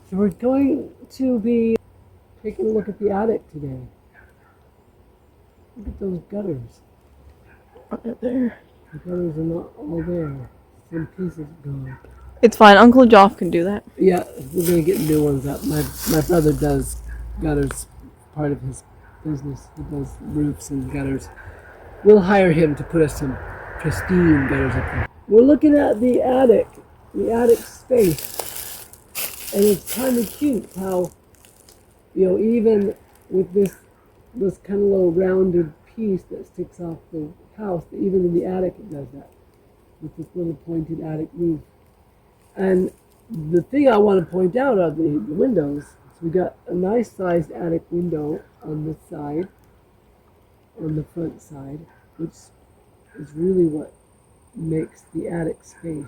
So we're going to be taking a look at the attic today. Look at those gutters. Right there. The gutters are not all there. Some pieces gone. It's fine. Uncle Joff can do that. Yeah, we're gonna get new ones up. My brother does gutters, part of his business. He does roofs and gutters. We'll hire him to put us some pristine gutters up there. We're looking at the attic space, and it's kind of cute how, even with this kind of little rounded piece that sticks off the house, even in the attic it does that, with this little pointed attic roof. And the thing I want to point out are the windows. So we got a nice sized attic window on this side, on the front side, which is really what makes the attic space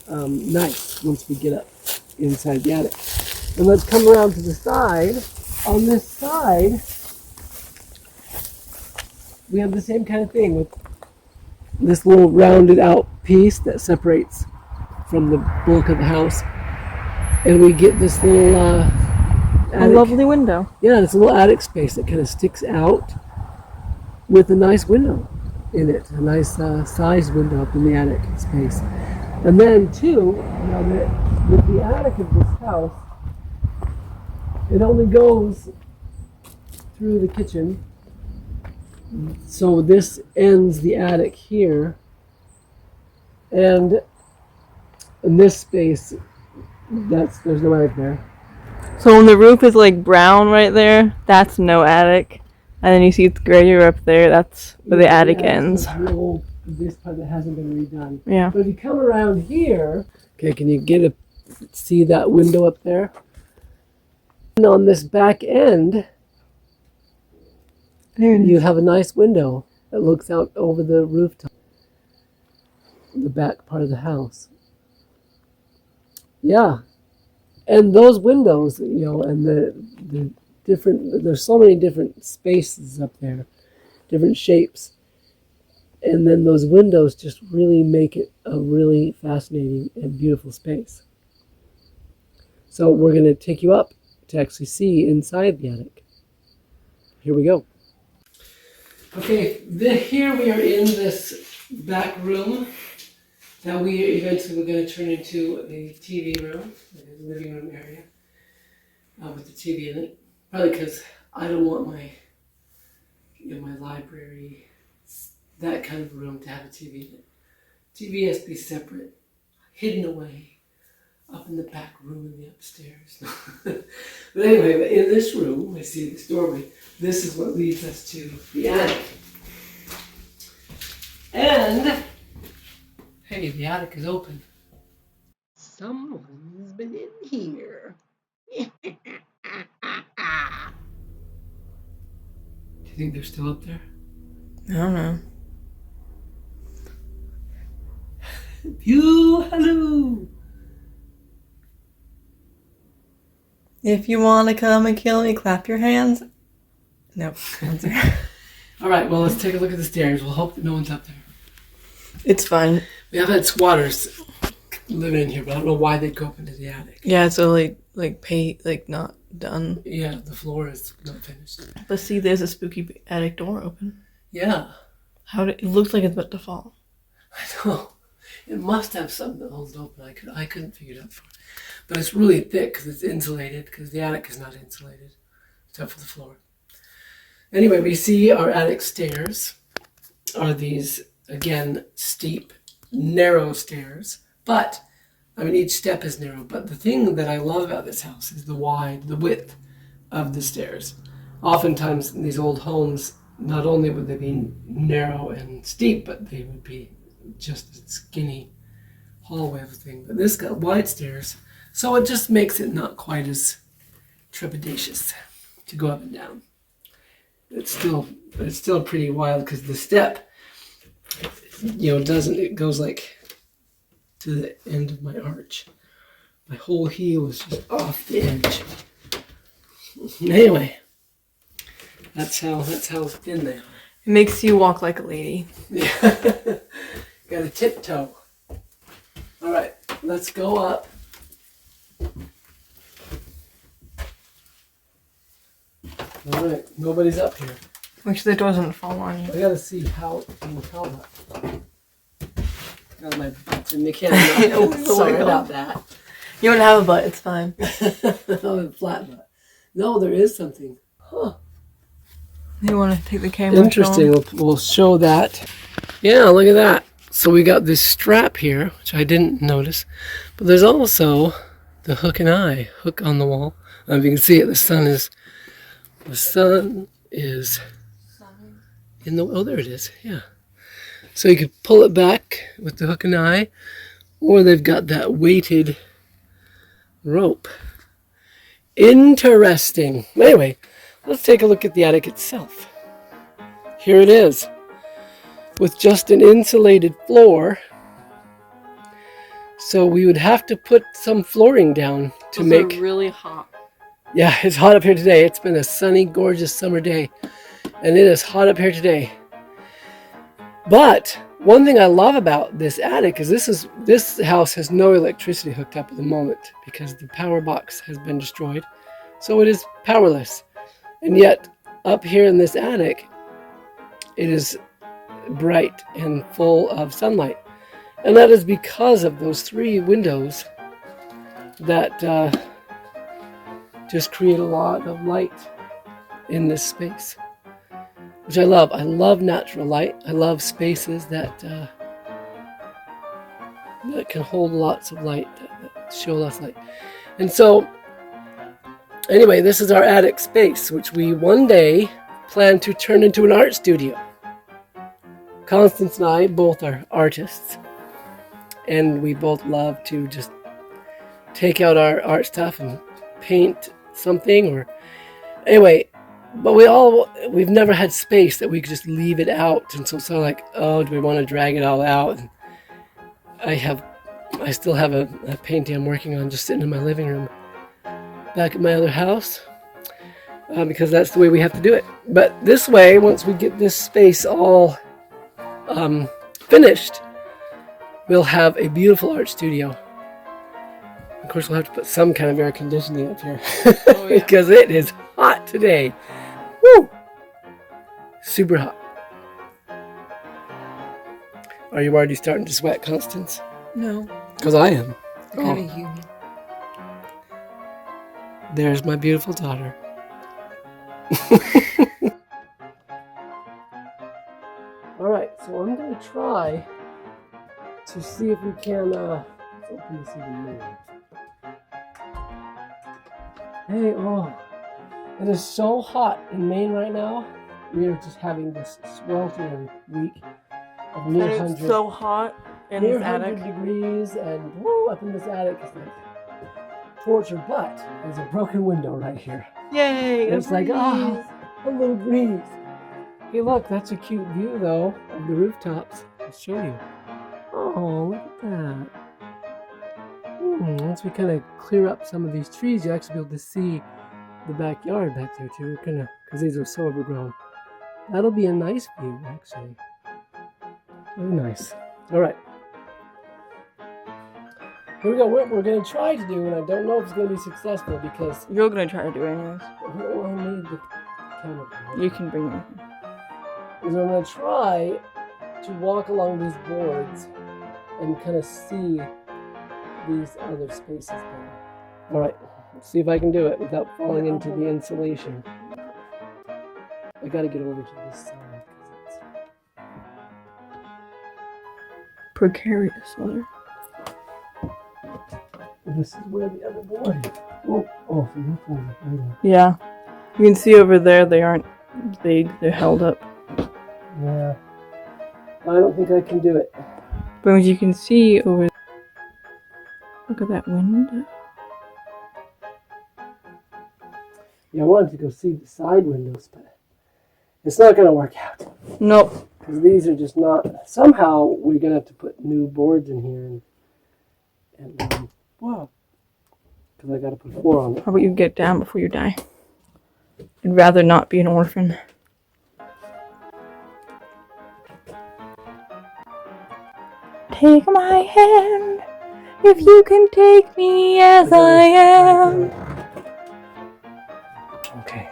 nice once we get up inside the attic. And let's come around to the side. On this side, we have the same kind of thing with this little rounded out piece that separates from the bulk of the house. And we get this little A lovely window. Yeah, it's a little attic space that kind of sticks out with a nice window in it, a nice sized window up in the attic space. And then too, with the attic of this house, it only goes through the kitchen. So this ends the attic here, and in this space, there's no attic there. So when the roof is like brown right there, that's no attic. And then you see it's grayer up there, that's where the attic ends. This part that hasn't been redone. Yeah. But if you come around here, okay, can you see that window up there? And on this back end, you have a nice window that looks out over the rooftop, the back part of the house. Yeah. And those windows, and the different, there's so many different spaces up there, different shapes. And then those windows just really make it a really fascinating and beautiful space. So we're going to take you up to actually see inside the attic. Here we go. Okay, here we are in this back room that we eventually we're going to turn into the TV room, the living room area, with the TV in it. Probably because I don't want my library, that kind of room to have a TV in it. TV has to be separate, hidden away, up in the back room in the upstairs. But anyway, in this room, we see this doorway. This is what leads us to the attic. And, hey, the attic is open. Someone's been in here. Do you think they're still up there? I don't know. Hello! If you want to come and kill me, clap your hands. Nope. All right, well, let's take a look at the stairs. We'll hope that no one's up there. It's fine. We have had squatters living in here, but I don't know why they'd go up into the attic. Yeah, so not done. Yeah, the floor is not finished. But see, there's a spooky attic door open. Yeah. It looks like it's about to fall. I know. It must have something that holds it open. I couldn't figure it out before. But it's really thick because it's insulated, because the attic is not insulated, except for the floor. Anyway, we see our attic stairs are these, again, steep, narrow stairs. But, each step is narrow. But the thing that I love about this house is the width of the stairs. Oftentimes in these old homes, not only would they be narrow and steep, but they would be just a skinny hallway of a thing. But this got wide stairs, so it just makes it not quite as trepidatious to go up and down. It's still pretty wild because the step, it goes like to the end of my arch. My whole heel is just off the edge. Anyway, that's how thin they are. It makes you walk like a lady. Yeah. Got a tiptoe. All right, let's go up All right, nobody's up here. Make sure the door doesn't fall on you. I gotta see how it can tell that. Got my butt's in the camera. Sorry about that. You don't have a butt, it's fine. Oh, flat butt. No, there is something. Huh. You want to take the camera? Interesting. We'll show that. Yeah, look at that. So we got this strap here, which I didn't notice. But there's also the hook and eye hook on the wall. If you can see it, the sun is in the, oh, there it is. Yeah. So you could pull it back with the hook and eye, or they've got that weighted rope. Interesting. Anyway, let's take a look at the attic itself. Here it is, with just an insulated floor. So we would have to put some flooring down to make. Those are really hot. Yeah, it's hot up here today. It's been a sunny, gorgeous summer day, and it is hot up here today. But one thing I love about this attic is this house has no electricity hooked up at the moment because the power box has been destroyed. So it is powerless. And yet up here in this attic, it is bright and full of sunlight. And that is because of those 3 windows that just create a lot of light in this space, which I love. I love natural light. I love spaces that can hold lots of light, that show lots of light. And so, anyway, this is our attic space, which we one day plan to turn into an art studio. Constance and I both are artists, and we both love to just take out our art stuff and paint something, or anyway. But we've never had space that we could just leave it out, and so it's sort of like, oh, do we want to drag it all out? And I still have a painting I'm working on just sitting in my living room back at my other house, because that's the way we have to do it. But this way, once we get this space all finished, we'll have a beautiful art studio. Of course, we'll have to put some kind of air conditioning up here. Oh, yeah. Because it is hot today. Woo! Super hot. Are you already starting to sweat, Constance? No. Because I am. Kind of humid. There's my beautiful daughter. All right, so I'm going to try to see if we can let's open this even more. Hey, oh, it is so hot in Maine right now. We are just having this sweltering week of near 100. It's so hot in near this attic. 100 degrees, and woo, up in this attic is like torture. But there's a broken window right here. Yay! It's like, oh, a little breeze. Hey, look, that's a cute view though of the rooftops. I'll show you. Oh, look at that. Once we kind of clear up some of these trees, you'll actually be able to see the backyard back there too, because these are so overgrown. That'll be a nice view, actually. Very nice. All right. Here we go. We're going to try to do, and I don't know if it's going to be successful because You're going to try to do it anyways. I need the camera. You can bring it. Is I'm going to try to walk along these boards and kind of see these other spaces better. All right, let's see if I can do it without falling into the insulation. I got to get over to this side. Precarious weather. This is where the other board. Oh, so that's one. Yeah. You can see over there they aren't big, they're held up. Yeah. I don't think I can do it. But as you can see over, look at that window. Yeah, I wanted to go see the side windows, but it's not going to work out. Nope. Because these are just not. Somehow we're going to have to put new boards in here. And wow. Because I got to put 4 on it. How about you get down before you die? I'd rather not be an orphan. Take my hand, if you can take me as I am. Okay.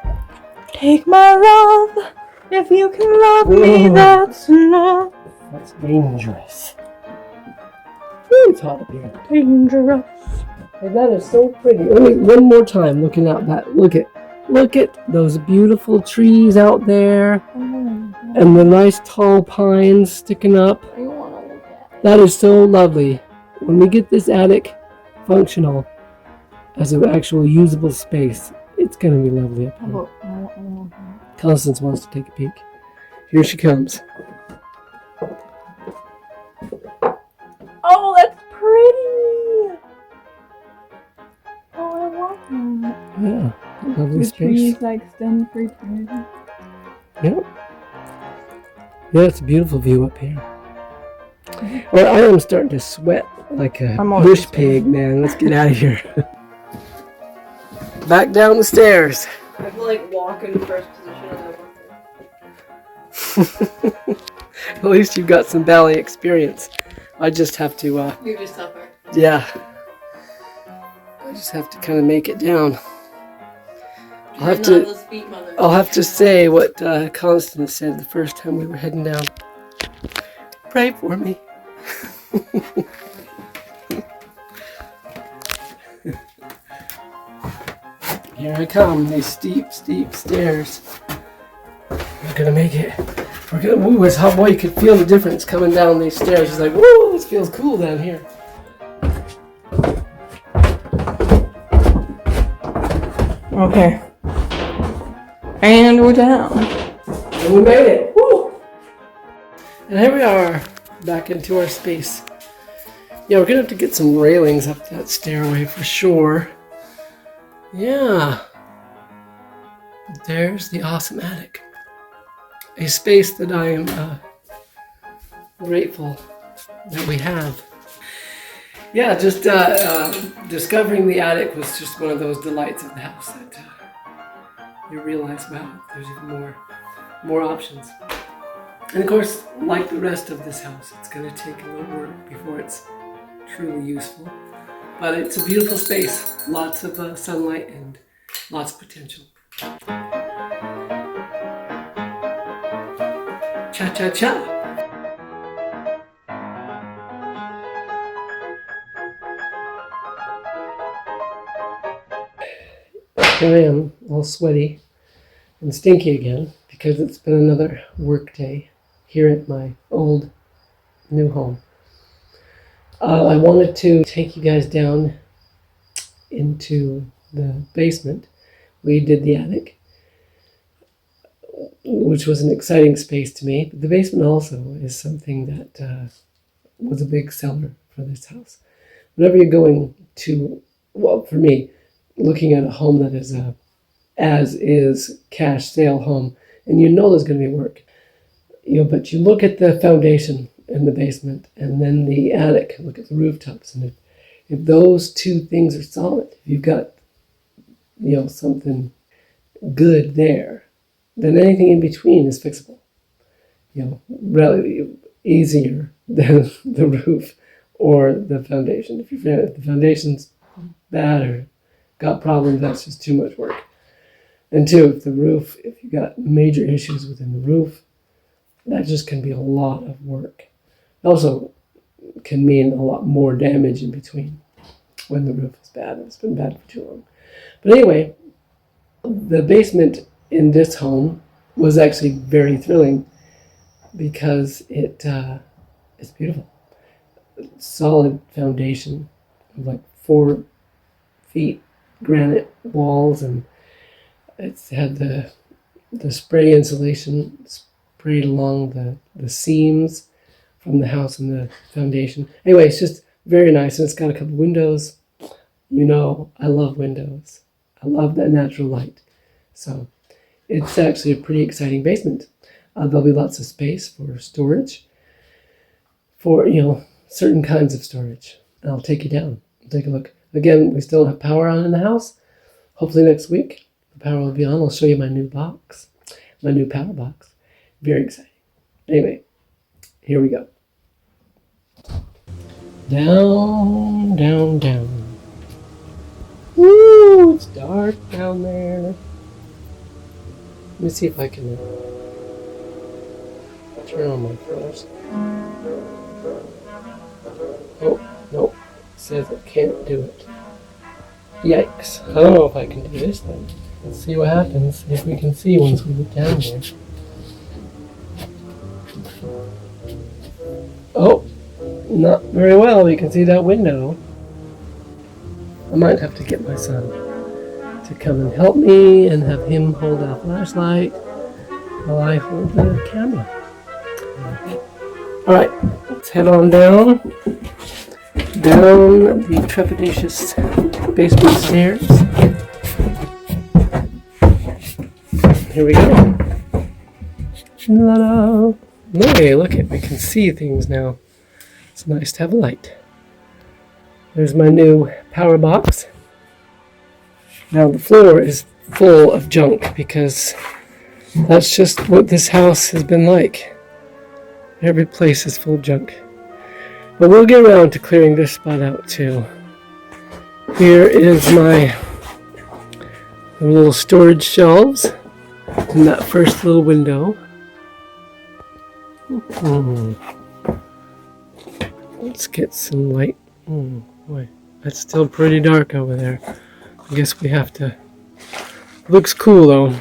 Take my love, if you can love me, that's enough. That's dangerous. Ooh, it's hot up here. Dangerous. Hey, that is so pretty. Only one more time looking out that. Look at those beautiful trees out there. And the nice tall pines sticking up. I want to look at it. That is so lovely. When we get this attic functional as an actual usable space, it's going to be lovely up here. Constance wants to take a peek. Here she comes. Oh, that's pretty. Oh, I want that. Yeah, lovely The space. trees that extend for eternity. Yep. Yeah, it's a beautiful view up here. Well, I am starting to sweat like a bush pig, man. Let's get out of here. Back down the stairs. I feel like walking first position. At least you've got some ballet experience. I just have to, You just suffer. yeah. I just have to kind of make it down. I'll have to say what Constance said the first time we were heading down. Pray for me. Here I come, these steep stairs. We're gonna make it. Ooh, it's hot boy, you could feel the difference coming down these stairs. It's like, whoa, this feels cool down here. Okay. And we're down. And we made it. Woo! And here we are, back into our space. Yeah, we're gonna have to get some railings up that stairway for sure. Yeah. There's the awesome attic. A space that I am grateful that we have. Yeah, just discovering the attic was just one of those delights of the house that you realize, wow, there's even more options. And of course, like the rest of this house, it's going to take a little work before it's truly useful. But it's a beautiful space, lots of sunlight and lots of potential. Cha-cha-cha! Here I am, all sweaty and stinky again because it's been another work day here at my old new home. I wanted to take you guys down into the basement. We did the attic, which was an exciting space to me. But the basement also is something that was a big seller for this house. Whenever you're going to, well, for me, looking at a home that is a as-is cash sale home, and you know there's going to be work, but you look at the foundation in the basement and then the attic, look at the rooftops, and if those two things are solid, if you've got something good there, then anything in between is fixable. Relatively easier than the roof or the foundation. If the foundation's bad or got problems, that's just too much work. And two, if you got major issues within the roof, that just can be a lot of work. Also can mean a lot more damage in between when the roof is bad. It's been bad for too long. But anyway, the basement in this home was actually very thrilling because it's beautiful. Solid foundation of like 4 feet granite walls, and it's had the spray insulation sprayed along the seams from the house and the foundation. Anyway, it's just very nice, and it's got a couple windows. I love windows. I love that natural light. So it's actually a pretty exciting basement. There'll be lots of space for storage, for certain kinds of storage. And I'll take you down. Take a look. Again, we still have power on in the house. Hopefully next week the power will be on. I'll show you my new box, my new power box. Very exciting. Anyway, here we go. Down, down, down. Woo! It's dark down there. Let me see if I can turn on my flash. Oh, nope. It says I can't do it. Yikes. I don't know if I can do this then. Let's see what happens. See if we can see once we get down there. Oh, not very well. You can see that window. I might have to get my son to come and help me and have him hold our flashlight while I hold the camera. Alright, let's head on down the trepidatious basement stairs. Here we go. Ta-da! Hey, look it, we can see things now. It's nice to have a light. There's my new power box. Now the floor is full of junk because that's just what this house has been like. Every place is full of junk. But we'll get around to clearing this spot out too. Here is my little storage shelves in that first little window. Let's get some light. Boy, that's still pretty dark over there. I guess we have to. Looks cool though.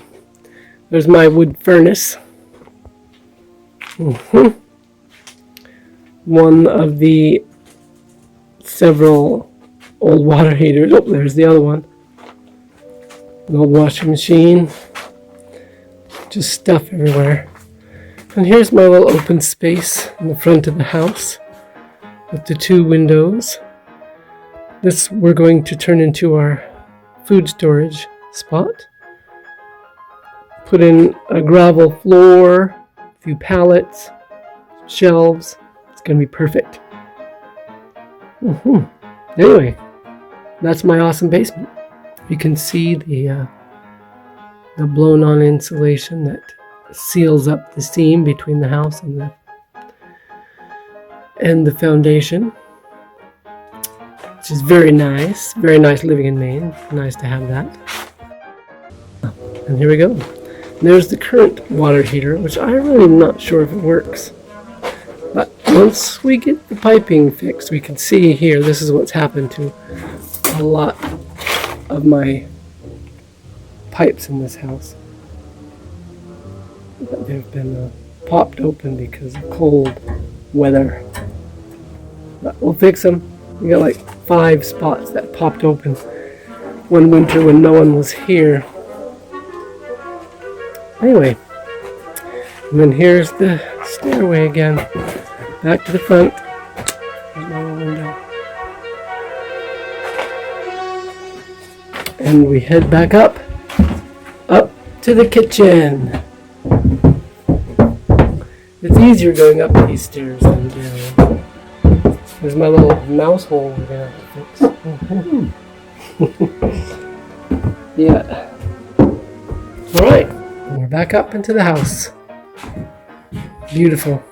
There's my wood furnace. One of the several old water heaters. Oh, there's the other one. An old washing machine. Just stuff everywhere. And here's my little open space in the front of the house with the two windows. This we're going to turn into our food storage spot. Put in a gravel floor, a few pallets, shelves. It's going to be perfect. Anyway, that's my awesome basement. You can see the blown on insulation that seals up the seam between the house and the foundation, which is very nice living in Maine. Nice to have that. And here we go. There's the current water heater, which I'm really not sure if it works. But once we get the piping fixed, we can see here, this is what's happened to a lot of my pipes in this house. They've been popped open because of cold weather. But we'll fix them. We got like 5 spots that popped open one winter when no one was here. Anyway, and then here's the stairway again. Back to the front. There's my little window. And we head back up to the kitchen. It's easier going up these stairs than down. There's my little mouse hole we're gonna have to fix. Yeah. Alright, we're back up into the house. Beautiful.